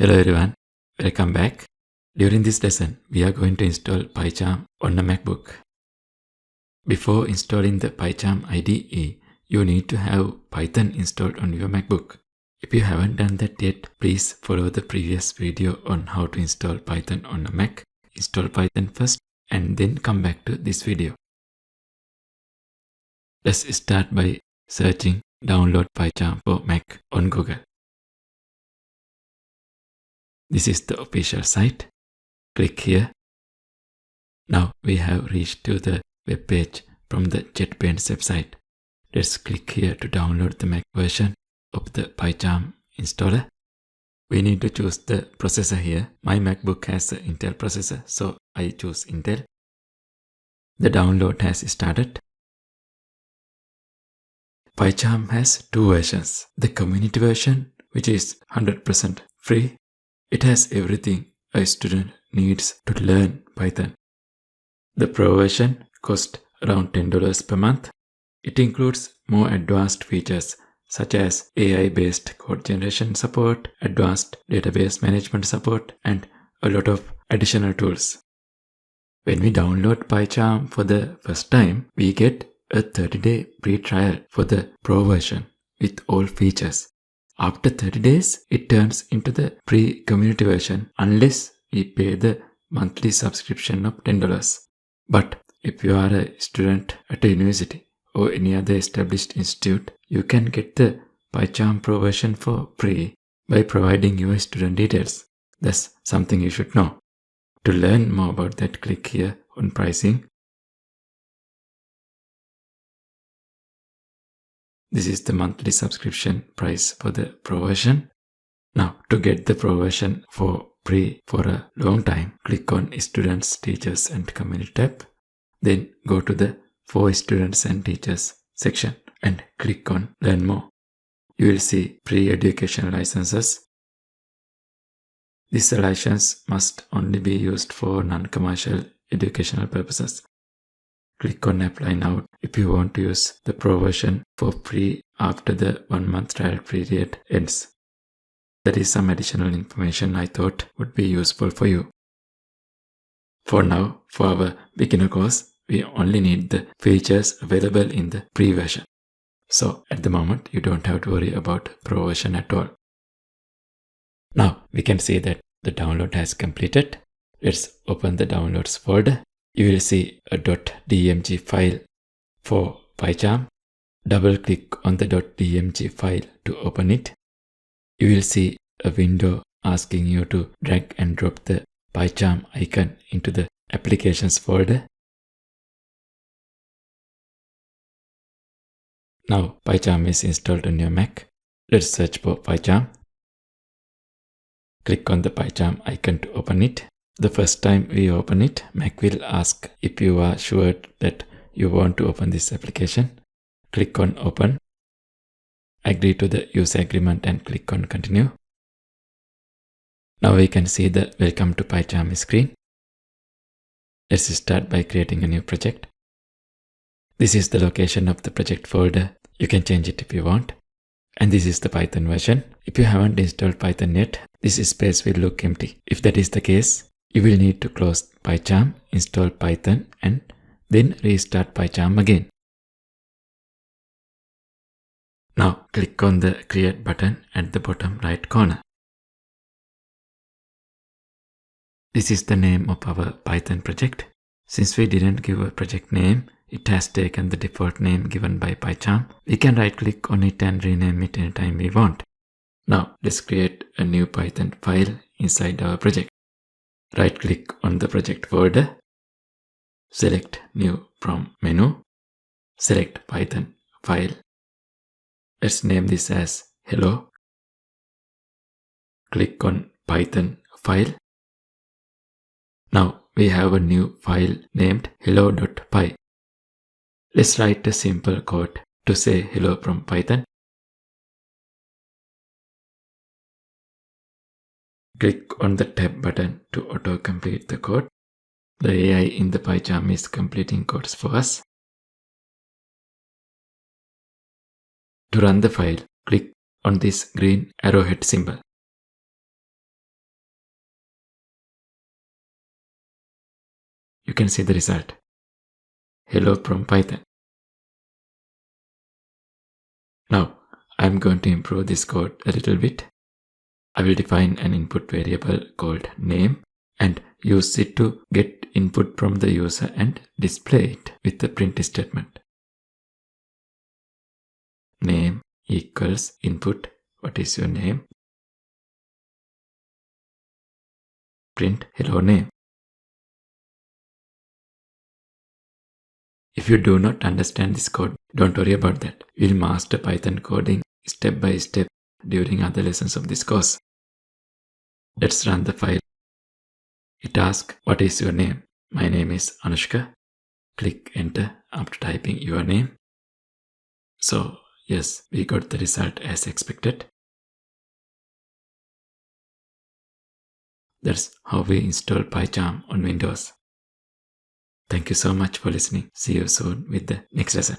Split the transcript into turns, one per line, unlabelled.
Hello everyone, welcome back. During this lesson, we are going to install PyCharm on a MacBook. Before installing the PyCharm IDE, you need to have Python installed on your MacBook. If you haven't done that yet, please follow the previous video on how to install Python on a Mac. Install Python first and then come back to this video. Let's start by searching download PyCharm for Mac on Google. This is the official site. Click here. Now we have reached to the web page from the JetBrains website. Let's click here to download the Mac version of the PyCharm installer. We need to choose the processor here. My MacBook has an Intel processor, so I choose Intel. The download has started. PyCharm has two versions. The community version, which is 100% free. It has everything a student needs to learn Python. The Pro version costs around $10 per month. It includes more advanced features such as AI-based code generation support, advanced database management support, and a lot of additional tools. When we download PyCharm for the first time, we get a 30-day free trial for the Pro version with all features. After 30 days, it turns into the free community version unless we pay the monthly subscription of $10. But if you are a student at a university or any other established institute, you can get the PyCharm Pro version for free by providing your student details. That's something you should know. To learn more about that, click here on pricing. This is the monthly subscription price for the Pro version. Now, to get the Pro version for free for a long time, click on Students, Teachers and Community tab. Then go to the For Students and Teachers section and click on Learn More. You will see free educational licenses. This license must only be used for non-commercial educational purposes. Click on Apply Now if you want to use the Pro version for free after the 1 month trial period ends. That is some additional information I thought would be useful for you. For now, for our beginner course, we only need the features available in the free version. So at the moment, you don't have to worry about Pro version at all. Now we can see that the download has completed. Let's open the downloads folder. You will see a .dmg file for PyCharm. Double click on the .dmg file to open it. You will see a window asking you to drag and drop the PyCharm icon into the applications folder. Now PyCharm is installed on your Mac. Let's search for PyCharm. Click on the PyCharm icon to open it. The first time we open it, Mac will ask if you are sure that you want to open this application. Click on Open. Agree to the user agreement and click on Continue. Now we can see the Welcome to PyCharm screen. Let's start by creating a new project. This is the location of the project folder. You can change it if you want. And this is the Python version. If you haven't installed Python yet, this space will look empty. If that is the case, you will need to close PyCharm, install Python, and then restart PyCharm again. Now click on the Create button at the bottom right corner. This is the name of our Python project. Since we didn't give a project name, it has taken the default name given by PyCharm. We can right click on it and rename it anytime we want. Now let's create a new Python file inside our project. Right click on the project folder. Select New from menu. Select Python file. Let's name this as Hello. Click on Python file. Now we have a new file named hello.py. Let's write a simple code to say hello from Python. Click on the tab button to auto-complete the code. The AI in the PyCharm is completing codes for us. To run the file, click on this green arrowhead symbol. can see the result. Hello from Python. Now, I'm going to improve this code a little bit. I will define an input variable called name and use it to get input from the user and display it with the print statement. Name equals input. What is your name? Print hello name. If you do not understand this code, don't worry about that. We'll master Python coding step by step during other lessons of this course. Let's run the file. It asks, what is your name? My name is Anushka. Click enter after typing your name. So yes, we got the result as expected. That's how we install PyCharm on Windows. Thank you so much for listening. See you soon with the next lesson.